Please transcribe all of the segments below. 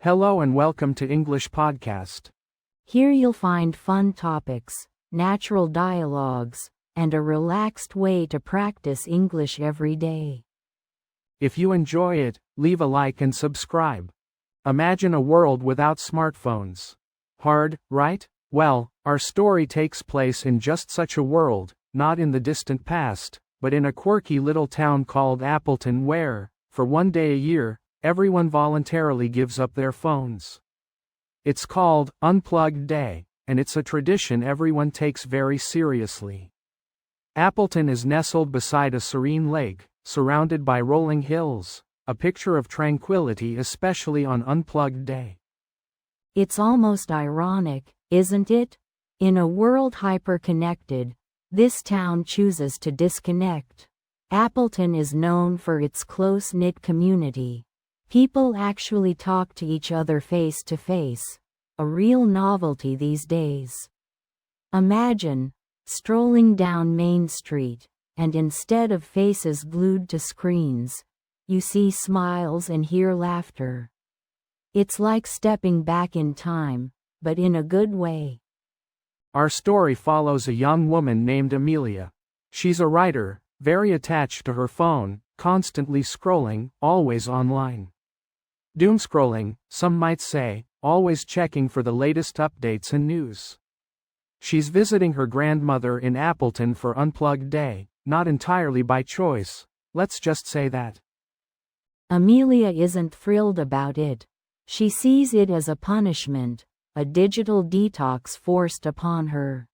Hello and welcome to English Podcast. Here you'll find fun topics, natural dialogues, and a relaxed way to practice English every day. If you enjoy it, leave a like and subscribe. Imagine a world without smartphones. Hard, right? Well, our story takes place in just such a world, not in the distant past, but in a quirky little town called Appleton where, for one day a year, everyone voluntarily gives up their phones. It's called Unplug Day, and it's a tradition everyone takes very seriously. Appleton is nestled beside a serene lake, surrounded by rolling hills, a picture of tranquility especially on Unplugged Day. It's almost ironic, isn't it? In a world hyper-connected, this town chooses to disconnect. Appleton is known for its close-knit community. People actually talk to each other face to face, a real novelty these days. Imagine strolling down Main Street, and instead of faces glued to screens, you see smiles and hear laughter. It's like stepping back in time, but in a good way. Our story follows a young woman named Amelia. She's a writer, very attached to her phone, constantly scrolling, always online. Doomscrolling, some might say, always checking for the latest updates and news. She's visiting her grandmother in Appleton for Unplugged Day, not entirely by choice, let's just say that. Amelia isn't thrilled about it. She sees it as a punishment, a digital detox forced upon her.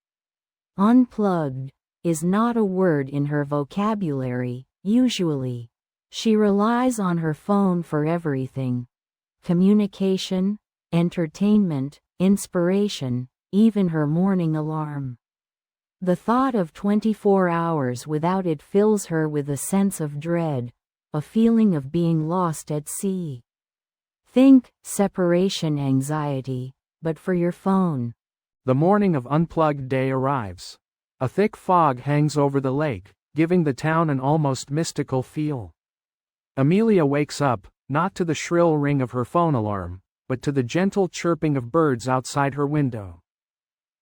Unplugged is not a word in her vocabulary, usually. She relies on her phone for everything: communication, entertainment, inspiration, even her morning alarm. The thought of 24 hours without it fills her with a sense of dread, a feeling of being lost at sea. Think separation anxiety, but for your phone. The morning of Unplugged Day arrives. A thick fog hangs over the lake, giving the town an almost mystical feel. Amelia wakes up, not to the shrill ring of her phone alarm, but to the gentle chirping of birds outside her window.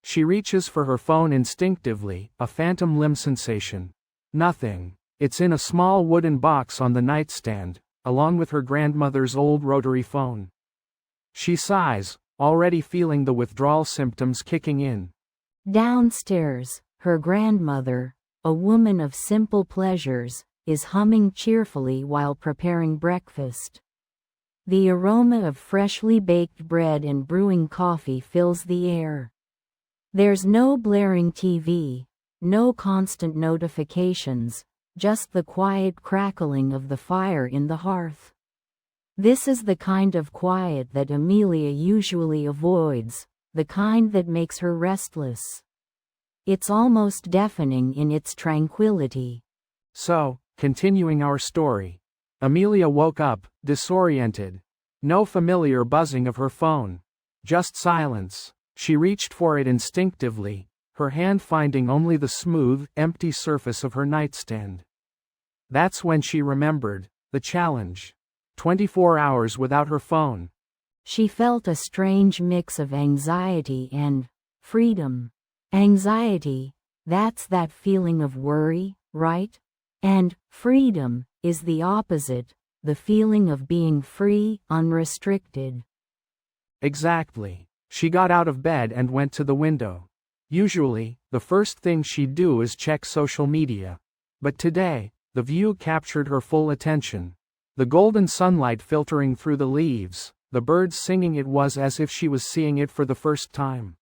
She reaches for her phone instinctively, a phantom limb sensation. Nothing. It's in a small wooden box on the nightstand, along with her grandmother's old rotary phone. She sighs, already feeling the withdrawal symptoms kicking in. Downstairs, her grandmother, a woman of simple pleasures, is humming cheerfully while preparing breakfast. The aroma of freshly baked bread and brewing coffee fills the air. There's no blaring TV, no constant notifications, just the quiet crackling of the fire in the hearth. This is the kind of quiet that Amelia usually avoids, the kind that makes her restless. It's almost deafening in its tranquility. So, continuing our story. Amelia woke up, disoriented. No familiar buzzing of her phone. Just silence. She reached for it instinctively, her hand finding only the smooth, empty surface of her nightstand. That's when she remembered the challenge. 24 hours without her phone. She felt a strange mix of anxiety and freedom. Anxiety, that's that feeling of worry, right? And freedom is the opposite, the feeling of being free, unrestricted. Exactly. She got out of bed and went to the window. Usually, the first thing she'd do is check social media. But today, the view captured her full attention. The golden sunlight filtering through the leaves, the birds singing, it was as if she was seeing it for the first time.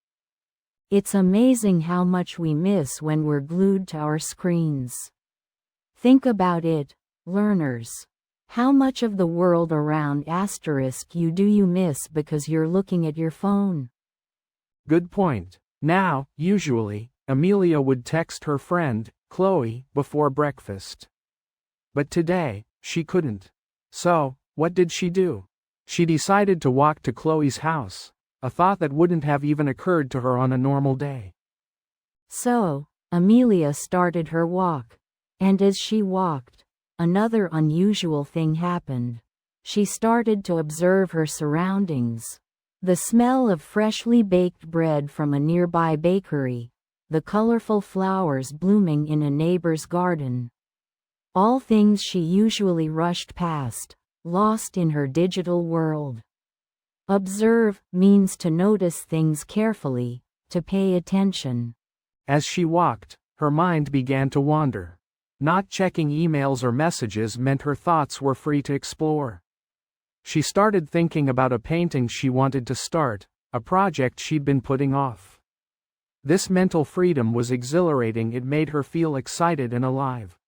It's amazing how much we miss when we're glued to our screens. Think about it, learners. How much of the world around you do you miss because you're looking at your phone? Good point. Now, usually, Amelia would text her friend, Chloe, before breakfast. But today, she couldn't. So, what did she do? She decided to walk to Chloe's house, a thought that wouldn't have even occurred to her on a normal day. So, Amelia started her walk. And as she walked, another unusual thing happened. She started to observe her surroundings. The smell of freshly baked bread from a nearby bakery, the colorful flowers blooming in a neighbor's garden. All things she usually rushed past, lost in her digital world. Observe means to notice things carefully, to pay attention. As she walked, her mind began to wander. Not checking emails or messages meant her thoughts were free to explore. She started thinking about a painting she wanted to start, a project she'd been putting off. This mental freedom was exhilarating. It made her feel excited and alive.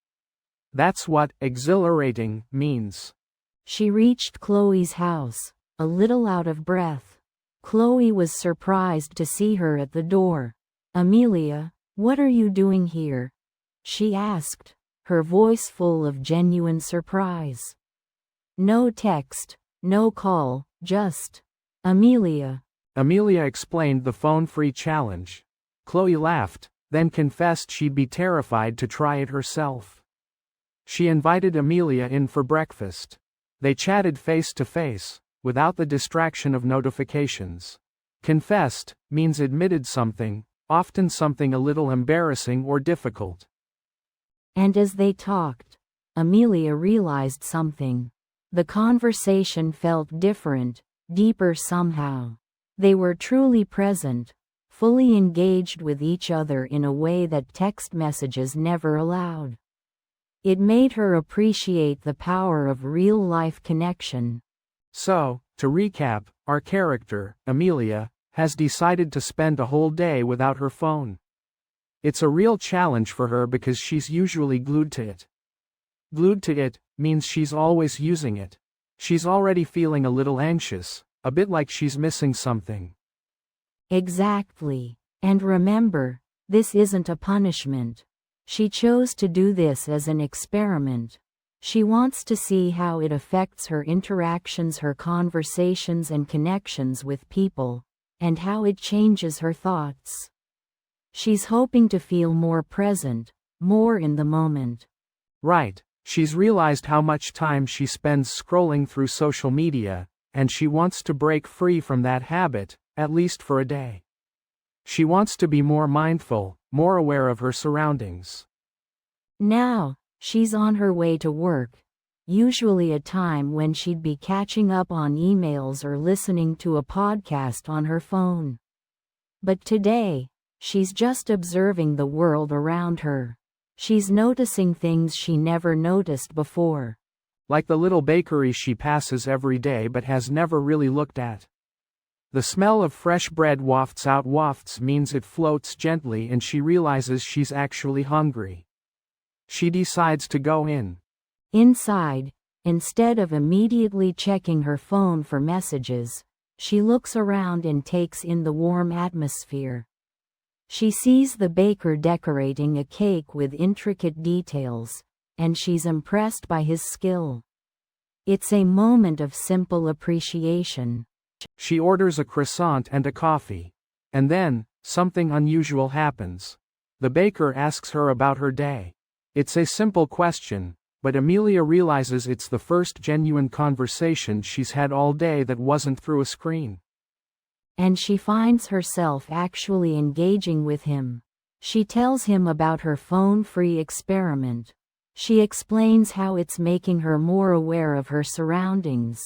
That's what exhilarating means. She reached Chloe's house, a little out of breath. Chloe was surprised to see her at the door. "Amelia, what are you doing here?" she asked, her voice full of genuine surprise. "No text, no call, just Amelia." Amelia explained the phone-free challenge. Chloe laughed, then confessed she'd be terrified to try it herself. She invited Amelia in for breakfast. They chatted face to face, without the distraction of notifications. Confessed means admitted something, often something a little embarrassing or difficult. And as they talked, Amelia realized something. The conversation felt different, deeper somehow. They were truly present, fully engaged with each other in a way that text messages never allowed. It made her appreciate the power of real-life connection. So, to recap, our character, Amelia, has decided to spend a whole day without her phone. It's a real challenge for her because she's usually glued to it. Glued to it means she's always using it. She's already feeling a little anxious, a bit like she's missing something. Exactly. And remember, this isn't a punishment. She chose to do this as an experiment. She wants to see how it affects her interactions, her conversations and connections with people, and how it changes her thoughts. She's hoping to feel more present, more in the moment. Right. She's realized how much time she spends scrolling through social media, and she wants to break free from that habit, at least for a day. She wants to be more mindful, more aware of her surroundings. Now, she's on her way to work, usually a time when she'd be catching up on emails or listening to a podcast on her phone. But today, she's just observing the world around her. She's noticing things she never noticed before. Like the little bakery she passes every day but has never really looked at. The smell of fresh bread wafts out. Wafts means it floats gently and she realizes she's actually hungry. She decides to go in. Inside, instead of immediately checking her phone for messages, she looks around and takes in the warm atmosphere. She sees the baker decorating a cake with intricate details, and she's impressed by his skill. It's a moment of simple appreciation. She orders a croissant and a coffee. And then, something unusual happens. The baker asks her about her day. It's a simple question, but Amelia realizes it's the first genuine conversation she's had all day that wasn't through a screen. And she finds herself actually engaging with him. She tells him about her phone-free experiment. She explains how it's making her more aware of her surroundings.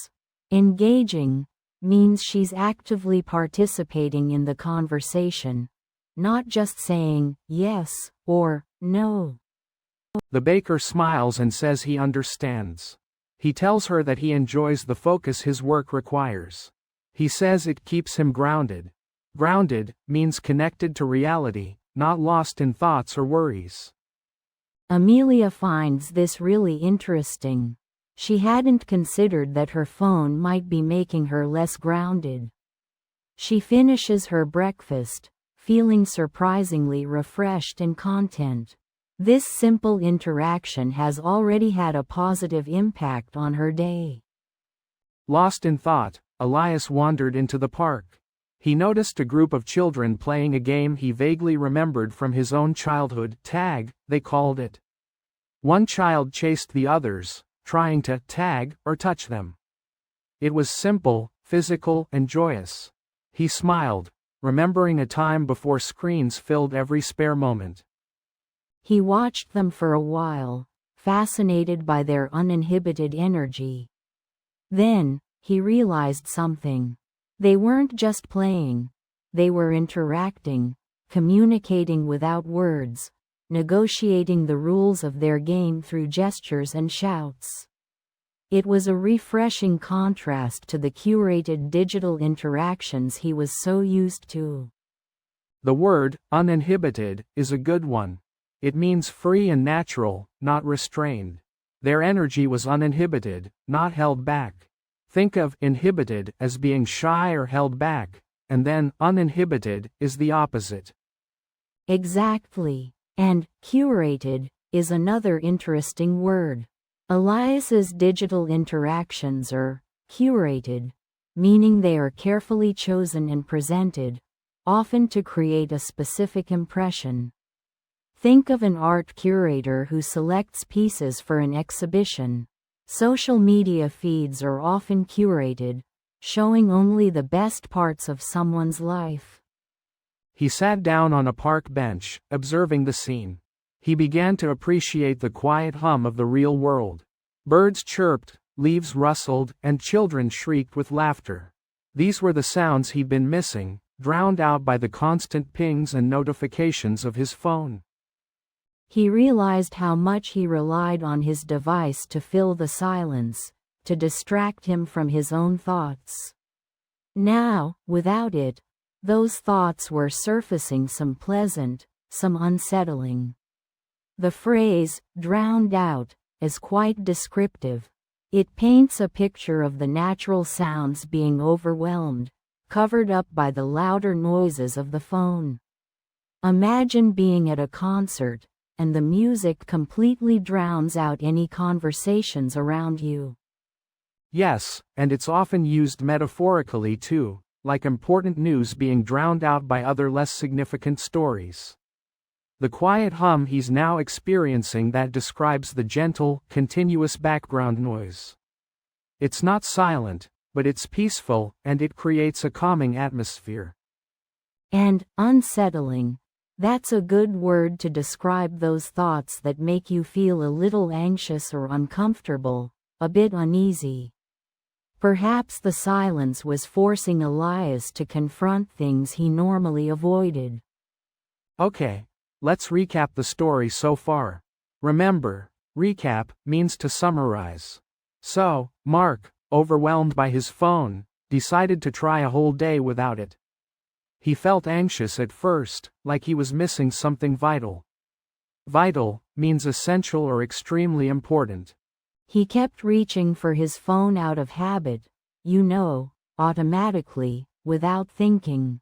Engaging means she's actively participating in the conversation, not just saying yes or no. The baker smiles and says he understands. He tells her that he enjoys the focus his work requires. He says it keeps him grounded. Grounded means connected to reality, not lost in thoughts or worries. Amelia finds this really interesting. She hadn't considered that her phone might be making her less grounded. She finishes her breakfast, feeling surprisingly refreshed and content. This simple interaction has already had a positive impact on her day. Lost in thought, Elias wandered into the park. He noticed a group of children playing a game he vaguely remembered from his own childhood. Tag, they called it. One child chased the others, trying to tag or touch them. It was simple, physical, and joyous. He smiled, remembering a time before screens filled every spare moment. He watched them for a while, fascinated by their uninhibited energy. Then, he realized something. They weren't just playing. They were interacting, communicating without words, negotiating the rules of their game through gestures and shouts. It was a refreshing contrast to the curated digital interactions he was so used to. The word, uninhibited, is a good one. It means free and natural, not restrained. Their energy was uninhibited, not held back. Think of inhibited as being shy or held back, and then uninhibited is the opposite. Exactly. And curated is another interesting word. Elias's digital interactions are curated, meaning they are carefully chosen and presented, often to create a specific impression. Think of an art curator who selects pieces for an exhibition. Social media feeds are often curated, showing only the best parts of someone's life. He sat down on a park bench, observing the scene. He began to appreciate the quiet hum of the real world. Birds chirped, leaves rustled, and children shrieked with laughter. These were the sounds he'd been missing, drowned out by the constant pings and notifications of his phone. He realized how much he relied on his device to fill the silence, to distract him from his own thoughts. Now, without it, those thoughts were surfacing, some pleasant, some unsettling. The phrase, drowned out, is quite descriptive. It paints a picture of the natural sounds being overwhelmed, covered up by the louder noises of the phone. Imagine being at a concert, and the music completely drowns out any conversations around you. Yes, and it's often used metaphorically too, like important news being drowned out by other less significant stories. The quiet hum he's now experiencing that describes the gentle, continuous background noise. It's not silent, but it's peaceful, and it creates a calming atmosphere. And unsettling. That's a good word to describe those thoughts that make you feel a little anxious or uncomfortable, a bit uneasy. Perhaps the silence was forcing Elias to confront things he normally avoided. Okay, let's recap the story so far. Remember, recap means to summarize. So, Mark, overwhelmed by his phone, decided to try a whole day without it. He felt anxious at first, like he was missing something vital. Vital means essential or extremely important. He kept reaching for his phone out of habit, automatically, without thinking.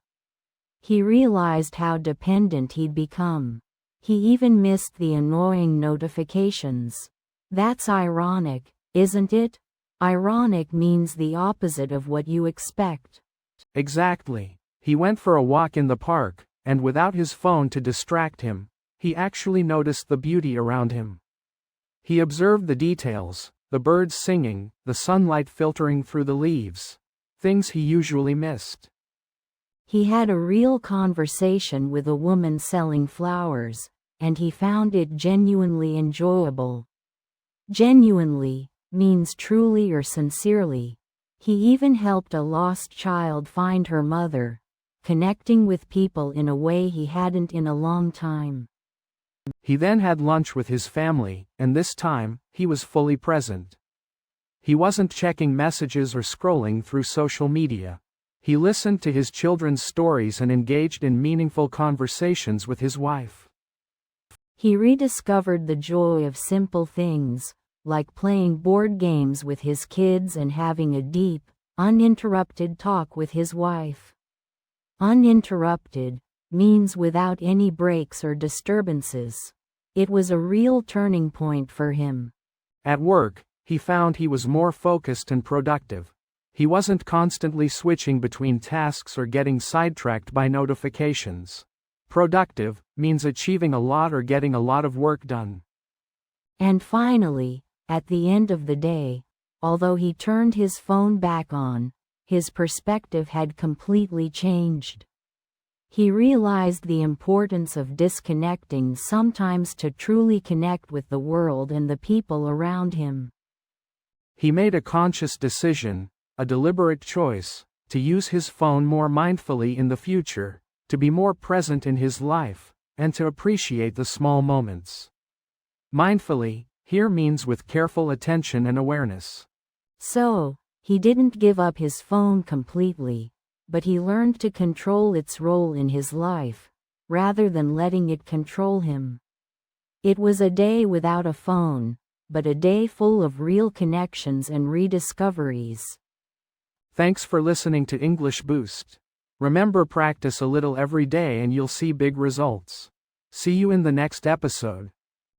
He realized how dependent he'd become. He even missed the annoying notifications. That's ironic, isn't it? Ironic means the opposite of what you expect. Exactly. He went for a walk in the park, and without his phone to distract him, he actually noticed the beauty around him. He observed the details, the birds singing, the sunlight filtering through the leaves, things he usually missed. He had a real conversation with a woman selling flowers, and he found it genuinely enjoyable. Genuinely means truly or sincerely. He even helped a lost child find her mother, connecting with people in a way he hadn't in a long time. He then had lunch with his family, and this time, he was fully present. He wasn't checking messages or scrolling through social media. He listened to his children's stories and engaged in meaningful conversations with his wife. He rediscovered the joy of simple things, like playing board games with his kids and having a deep, uninterrupted talk with his wife. Uninterrupted means without any breaks or disturbances. It was a real turning point for him. At work, he found he was more focused and productive. He wasn't constantly switching between tasks or getting sidetracked by notifications. Productive means achieving a lot or getting a lot of work done. And finally, at the end of the day, Although he turned his phone back on, his perspective had completely changed. He realized the importance of disconnecting sometimes to truly connect with the world and the people around him. He made a conscious decision, a deliberate choice, to use his phone more mindfully in the future, to be more present in his life, and to appreciate the small moments. Mindfully, here means with careful attention and awareness. So, he didn't give up his phone completely, but he learned to control its role in his life, rather than letting it control him. It was a day without a phone, but a day full of real connections and rediscoveries. Thanks for listening to English Boost. Remember, practice a little every day and you'll see big results. See you in the next episode.